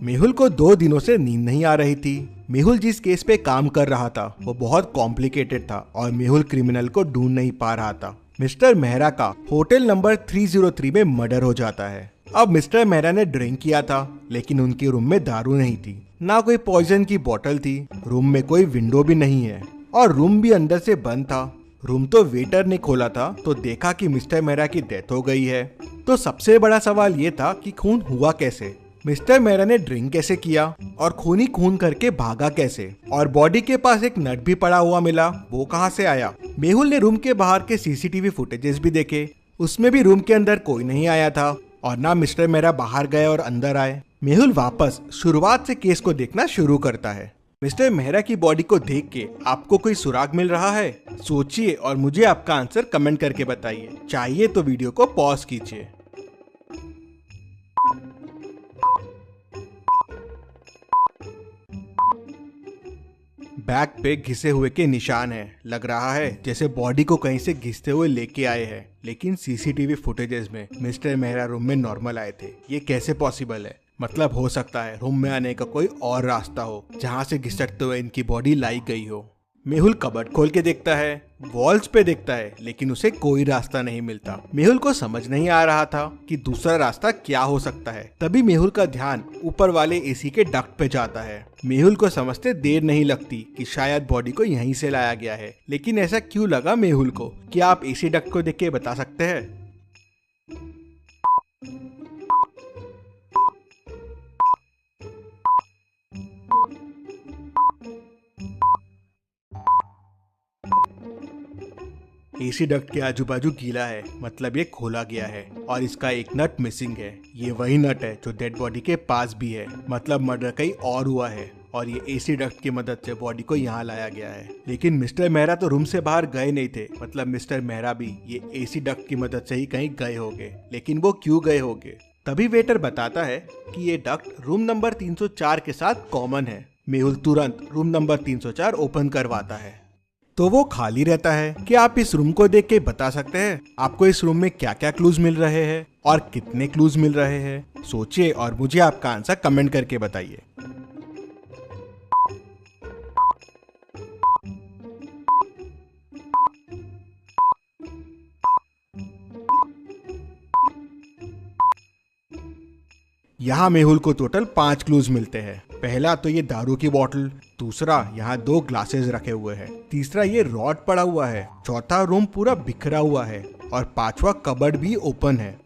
मेहुल को 2 दिनों से नींद नहीं आ रही थी। मेहुल जिस केस पे काम कर रहा था वो बहुत कॉम्प्लिकेटेड था और मेहुल क्रिमिनल को ढूंढ नहीं पा रहा था। मिस्टर मेहरा का होटल नंबर 303 में मर्डर हो जाता है। अब मिस्टर मेहरा ने ड्रिंक किया था, लेकिन उनके रूम में दारू नहीं थी, ना कोई पॉइजन की बोतल थी, रूम में कोई विंडो भी नहीं है और रूम भी अंदर से बंद था। रूम तो वेटर ने खोला था तो देखा कि मिस्टर मेहरा की डेथ हो गई है। तो सबसे बड़ा सवाल ये था कि खून हुआ कैसे, मिस्टर मेहरा ने ड्रिंक कैसे किया और खून ही खून करके भागा कैसे, और बॉडी के पास एक नट भी पड़ा हुआ मिला, वो कहां से आया। मेहुल ने रूम के बाहर के सीसीटीवी फुटेजेस भी देखे, उसमें भी रूम के अंदर कोई नहीं आया था और ना मिस्टर मेहरा बाहर गए और अंदर आए। मेहुल वापस शुरुआत से केस को देखना शुरू करता है। मिस्टर मेहरा की बॉडी को देख के आपको कोई सुराग मिल रहा है? सोचिए और मुझे आपका आंसर कमेंट करके बताइए। चाहिए तो वीडियो को पॉज कीजिए। बैक पे घिसे हुए के निशान है, लग रहा है जैसे बॉडी को कहीं से घिसते हुए लेके आए हैं, लेकिन सीसीटीवी फुटेजेस में मिस्टर मेहरा रूम में नॉर्मल आए थे। ये कैसे पॉसिबल है? मतलब हो सकता है रूम में आने का कोई और रास्ता हो जहाँ से घिसटते हुए इनकी बॉडी लाई गई हो। मेहुल कबर्ड खोल के देखता है, वॉल्स पे देखता है, लेकिन उसे कोई रास्ता नहीं मिलता। मेहुल को समझ नहीं आ रहा था कि दूसरा रास्ता क्या हो सकता है। तभी मेहुल का ध्यान ऊपर वाले एसी के डक्ट पे जाता है। मेहुल को समझते देर नहीं लगती कि शायद बॉडी को यहीं से लाया गया है, लेकिन ऐसा क्यों लगा मेहुल को? क्या आप एसी डक्ट को देख के बता सकते हैं? एसी डक्ट के आजू बाजू गीला है, मतलब ये खोला गया है और इसका एक नट मिसिंग है। ये वही नट है जो डेड बॉडी के पास भी है, मतलब मर्डर कहीं और हुआ है और ये एसी डक्ट की मदद से बॉडी को यहाँ लाया गया है। लेकिन मिस्टर मेहरा तो रूम से बाहर गए नहीं थे, मतलब मिस्टर मेहरा भी ये एसी डक्ट की मदद से ही कहीं गए होंगे, लेकिन वो क्यों गए होंगे? तभी वेटर बताता है कि ये डक्ट रूम नंबर 304 के साथ कॉमन है। मेहुल तुरंत रूम नंबर 304 ओपन करवाता है तो वो खाली रहता है। क्या आप इस रूम को देख के बता सकते हैं आपको इस रूम में क्या क्या क्लूज मिल रहे हैं और कितने क्लूज मिल रहे हैं? सोचिए और मुझे आपका आंसर कमेंट करके बताइए। यहाँ मेहुल को टोटल 5 क्लूज मिलते हैं। पहला तो ये दारू की बोतल, दूसरा यहाँ 2 ग्लासेस रखे हुए हैं, तीसरा ये रॉड पड़ा हुआ है, चौथा रूम पूरा बिखरा हुआ है और 5वां कबर्ड भी ओपन है।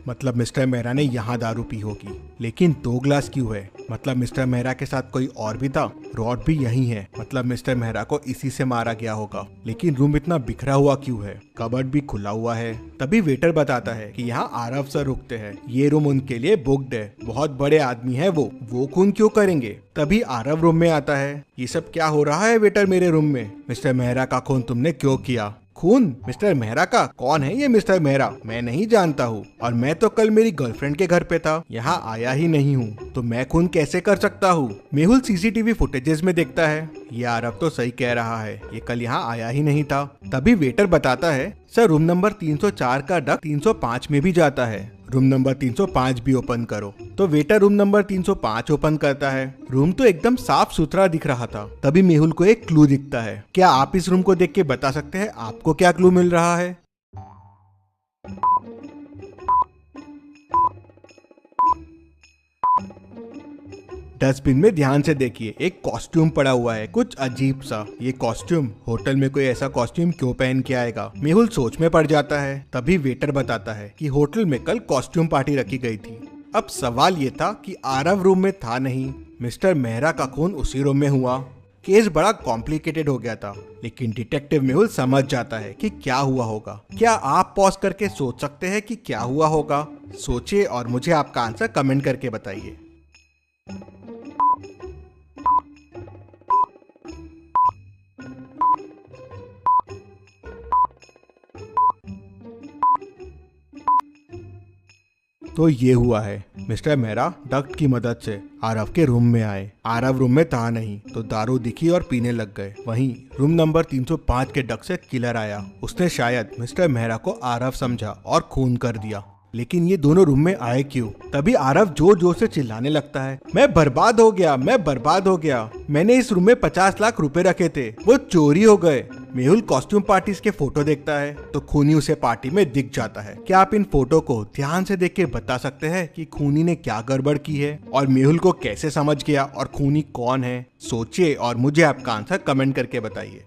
मतलब मिस्टर मेहरा ने यहाँ दारू पी होगी। लेकिन 2 ग्लास क्यों है? मतलब मिस्टर मेहरा के साथ कोई और भी था। रॉड भी यही है, मतलब मिस्टर मेहरा को इसी से मारा गया होगा। लेकिन रूम इतना बिखरा हुआ क्यों है? कबर्ड भी खुला हुआ है। तभी वेटर बताता है कि यहाँ आरव सर रुकते हैं, ये रूम उनके लिए बुक्ड है, बहुत बड़े आदमी है वो खून क्यों करेंगे? तभी आरव रूम में आता है। ये सब क्या हो रहा है वेटर मेरे रूम में? मिस्टर मेहरा का खून तुमने क्यों किया? खून मिस्टर मेहरा का? कौन है ये मिस्टर मेहरा? मैं नहीं जानता हूँ और मैं तो कल मेरी गर्लफ्रेंड के घर पे था, यहाँ आया ही नहीं हूँ, तो मैं खून कैसे कर सकता हूँ? मेहुल सीसीटीवी फुटेजेस में देखता है, ये आरव तो सही कह रहा है, ये कल यहाँ आया ही नहीं था। तभी वेटर बताता है, सर रूम नंबर 304 का डक्ट 305 में भी जाता है, रूम नंबर 305 भी ओपन करो। तो वेटर रूम नंबर 305 ओपन करता है। रूम तो एकदम साफ सुथरा दिख रहा था। तभी मेहुल को एक क्लू दिखता है। क्या आप इस रूम को देख के बता सकते हैं आपको क्या क्लू मिल रहा है? डस्टबिन में ध्यान से देखिए, एक कॉस्ट्यूम पड़ा हुआ है, कुछ अजीब सा। ये कॉस्ट्यूम, होटल में कोई ऐसा कॉस्ट्यूम क्यों पहन के आएगा? मेहुल सोच में पड़ जाता है। तभी वेटर बताता है कि होटल में कल कॉस्ट्यूम पार्टी रखी गई थी। अब सवाल ये था कि आरव रूम में था नहीं, मिस्टर मेहरा का खून उसी रूम में हुआ। केस बड़ा कॉम्प्लिकेटेड हो गया था, लेकिन डिटेक्टिव मेहुल समझ जाता है कि क्या हुआ होगा। क्या आप पॉज करके सोच सकते हैं कि क्या हुआ होगा? सोचिए और मुझे आपका आंसर कमेंट करके बताइए। तो ये हुआ है, मिस्टर मेहरा डक्ट की मदद से आरव के रूम में आए। आरव रूम में था नहीं तो दारू दिखी और पीने लग गए। वहीं रूम नंबर 305 के डक्ट से किलर आया। उसने शायद मिस्टर मेहरा को आरव समझा और खून कर दिया। लेकिन ये दोनों रूम में आए क्यों? तभी आरव जोर जोर से चिल्लाने लगता है, मैं बर्बाद हो गया, मैं बर्बाद हो गया, मैंने इस रूम में 50 लाख रुपए रखे थे, वो चोरी हो गए। मेहुल कॉस्ट्यूम पार्टीज के फोटो देखता है तो खूनी उसे पार्टी में दिख जाता है। क्या आप इन फोटो को ध्यान से देख के बता सकते हैं कि खूनी ने क्या गड़बड़ की है और मेहुल को कैसे समझ गया और खूनी कौन है? सोचिए और मुझे आपका आंसर कमेंट करके बताइए।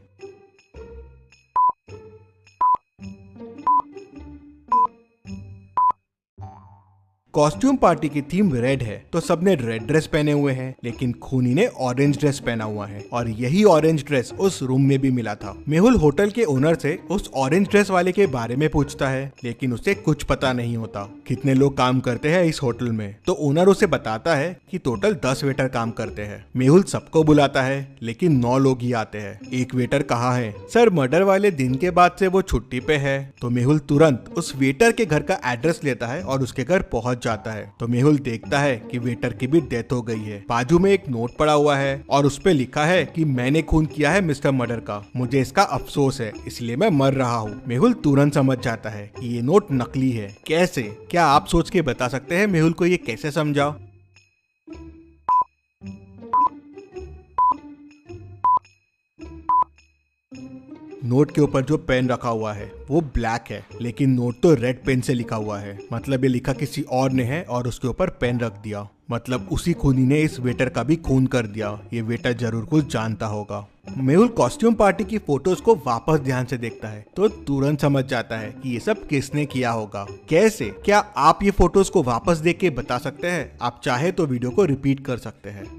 कॉस्ट्यूम पार्टी की थीम रेड है तो सबने रेड ड्रेस पहने हुए हैं, लेकिन खूनी ने ऑरेंज ड्रेस पहना हुआ है और यही ऑरेंज ड्रेस उस रूम में भी मिला था। मेहुल होटल के ओनर से उस ऑरेंज ड्रेस वाले के बारे में पूछता है, लेकिन उसे कुछ पता नहीं होता कितने लोग काम करते हैं इस होटल में। तो ओनर उसे बताता है कि टोटल 10 वेटर काम करते हैं। मेहुल सबको बुलाता है लेकिन 9 लोग ही आते हैं। एक वेटर कहाँ है? सर, मर्डर वाले दिन के बाद से वो छुट्टी पे है। तो मेहुल तुरंत उस वेटर के घर का एड्रेस लेता है और उसके घर पहुंच जाता है। तो मेहुल देखता है कि वेटर की भी डेथ हो गई है। बाजू में एक नोट पड़ा हुआ है और उस पे लिखा है कि मैंने खून किया है मिस्टर मर्डर का, मुझे इसका अफसोस है, इसलिए मैं मर रहा हूँ। मेहुल तुरंत समझ जाता है कि ये नोट नकली है। कैसे? क्या आप सोच के बता सकते हैं मेहुल को ये कैसे समझा? नोट के ऊपर जो पेन रखा हुआ है वो ब्लैक है, लेकिन नोट तो रेड पेन से लिखा हुआ है। मतलब ये लिखा किसी और ने है और उसके ऊपर पेन रख दिया। मतलब उसी खूनी ने इस वेटर का भी खून कर दिया। ये वेटर जरूर कुछ जानता होगा। मेहुल कॉस्ट्यूम पार्टी की फोटोज को वापस ध्यान से देखता है तो तुरंत समझ जाता है कि ये सब किसने किया होगा। कैसे? क्या आप ये फोटोज को वापस देख के बता सकते हैं? आप चाहे तो वीडियो को रिपीट कर सकते हैं।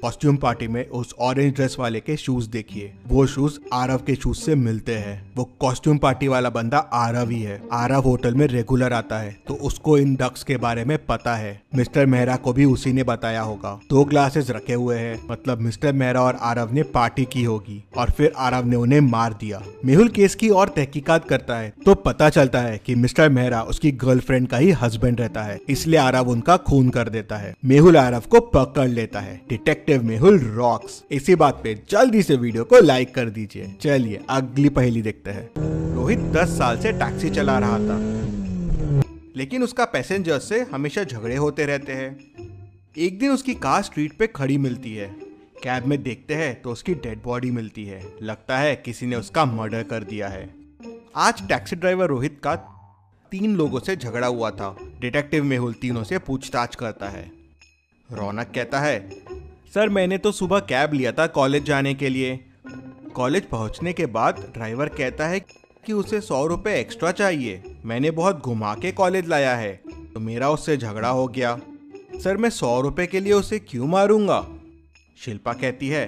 कॉस्ट्यूम पार्टी में उस ऑरेंज ड्रेस वाले के शूज देखिए, वो शूज आरव के शूज से मिलते हैं। वो कॉस्ट्यूम पार्टी वाला बंदा आरव ही है। आरव होटल में रेगुलर आता है तो उसको इन डक्स के बारे में पता है। मिस्टर मेहरा को भी उसी ने बताया होगा। 2 ग्लासेस रखे हुए हैं, मतलब मिस्टर मेहरा और आरव ने पार्टी की होगी और फिर आरव ने उन्हें मार दिया। मेहुल केस की और तहकीकात करता है तो पता चलता है कि मिस्टर मेहरा उसकी गर्लफ्रेंड का ही हस्बैंड रहता है, इसलिए आरव उनका खून कर देता है। मेहुल आरव को पकड़ लेता है। Detective Mehul rocks. इसी बात पे जल्दी से वीडियो को लाइक कर दीजिए। चलिए अगली पहेली देखते हैं। रोहित 10 साल से टैक्सी चला रहा था, लेकिन उसका पैसेंजर्स से हमेशा झगड़े होते रहते हैं। एक दिन उसकी कार स्ट्रीट पे खड़ी मिलती है। कैब में देखते हैं तो उसकी डेड बॉडी मिलती है। लगता है किसी ने उसका मर्डर कर दिया है। आज टैक्सी ड्राइवर रोहित का 3 लोगों से झगड़ा हुआ था। डिटेक्टिव मेहुल तीनों से पूछताछ करता है। रौनक कहता है, सर मैंने तो सुबह कैब लिया था कॉलेज जाने के लिए। कॉलेज पहुंचने के बाद ड्राइवर कहता है कि उसे 100 रुपये एक्स्ट्रा चाहिए। मैंने बहुत घुमा के कॉलेज लाया है तो मेरा उससे झगड़ा हो गया। सर मैं 100 रुपये के लिए उसे क्यों मारूंगा? शिल्पा कहती है,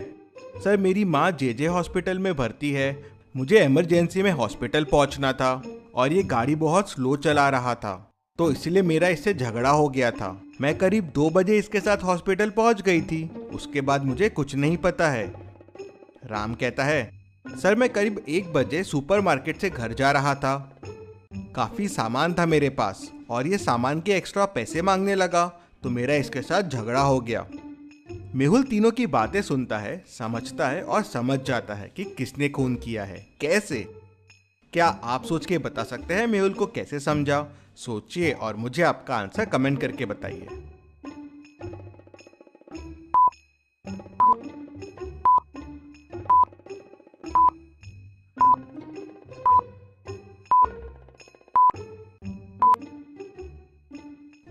सर मेरी माँ जेजे हॉस्पिटल में भर्ती है, मुझे इमरजेंसी में हॉस्पिटल पहुंचना था और ये गाड़ी बहुत स्लो चला रहा था तो इसलिए मेरा इससे झगड़ा हो गया था। मैं करीब 2 बजे इसके साथ हॉस्पिटल पहुंच गई थी, उसके बाद मुझे कुछ नहीं पता है। राम कहता है, सर मैं करीब 1 बजे सुपरमार्केट से घर जा रहा था, काफी सामान था मेरे पास और ये सामान के एक्स्ट्रा पैसे मांगने लगा तो मेरा इसके साथ झगड़ा हो गया। मेहुल तीनों की बातें सुनता है, समझता है और समझ जाता है कि किसने खून किया है। कैसे? क्या आप सोच के बता सकते हैं मेहुल को कैसे समझा? सोचिए और मुझे आपका आंसर कमेंट करके बताइए।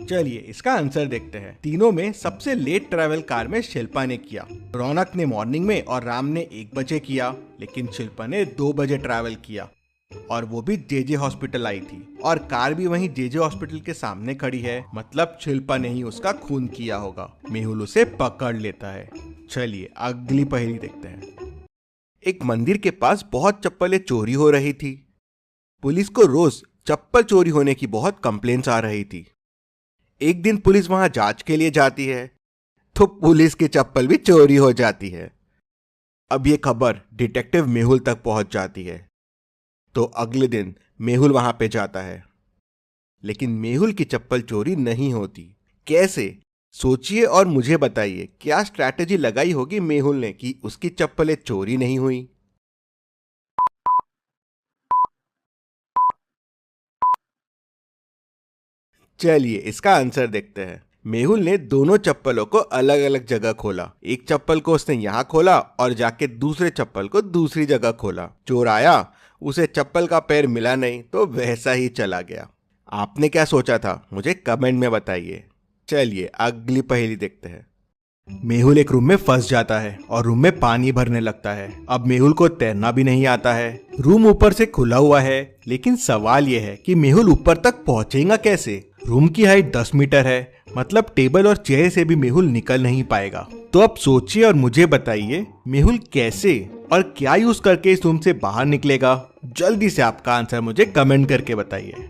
चलिए इसका आंसर देखते हैं। तीनों में सबसे लेट ट्रैवल कार में शिल्पा ने किया। रौनक ने मॉर्निंग में और राम ने 1 बजे किया, लेकिन शिल्पा ने 2 बजे ट्रैवल किया और वो भी जेजे हॉस्पिटल आई थी और कार भी वहीं जेजे हॉस्पिटल के सामने खड़ी है। मतलब शिल्पा ने ही उसका खून किया होगा। मेहुल उसे पकड़ लेता है। चलिए अगली पहेली देखते हैं। एक मंदिर के पास बहुत चप्पलें चोरी हो रही थी। पुलिस को रोज चप्पल चोरी होने की बहुत कंप्लेंट्स आ रही थी। एक दिन पुलिस वहां जांच के लिए जाती है तो पुलिस की चप्पल भी चोरी हो जाती है। अब ये खबर डिटेक्टिव मेहुल तक पहुंच जाती है तो अगले दिन मेहुल वहां पे जाता है, लेकिन मेहुल की चप्पल चोरी नहीं होती। कैसे? सोचिए और मुझे बताइए क्या स्ट्रैटेजी लगाई होगी मेहुल ने कि उसकी चप्पलें चोरी नहीं हुई। चलिए इसका आंसर देखते हैं। मेहुल ने दोनों चप्पलों को अलग अलग जगह खोला। एक चप्पल को उसने यहाँ खोला और जाके दूसरे चप्पल को दूसरी जगह खोला। चोर आया, उसे चप्पल का पैर मिला नहीं तो वैसा ही चला गया। आपने क्या सोचा था मुझे कमेंट में बताइए। चलिए अगली पहेली देखते हैं। मेहुल एक रूम में फंस जाता है और रूम में पानी भरने लगता है। अब मेहुल को तैरना भी नहीं आता है। रूम ऊपर से खुला हुआ है, लेकिन सवाल यह है कि मेहुल ऊपर तक पहुंचेगा कैसे। रूम की हाइट 10 मीटर है, मतलब टेबल और चेयर से भी मेहुल निकल नहीं पाएगा। तो अब सोचिए और मुझे बताइए, मेहुल कैसे और क्या यूज करके इस रूम से बाहर निकलेगा। जल्दी से आपका आंसर मुझे कमेंट करके बताइए।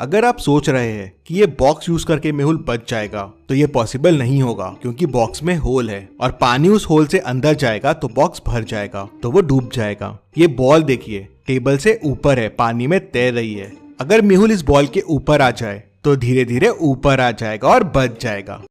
अगर आप सोच रहे हैं कि ये बॉक्स यूज करके मेहुल बच जाएगा, तो ये पॉसिबल नहीं होगा, क्योंकि बॉक्स में होल है और पानी उस होल से अंदर जाएगा तो बॉक्स भर जाएगा, तो वो डूब जाएगा। ये बॉल देखिए टेबल से ऊपर है, पानी में तैर रही है। अगर मेहुल इस बॉल के ऊपर आ जाए तो धीरे धीरे ऊपर आ जाएगा और बच जाएगा।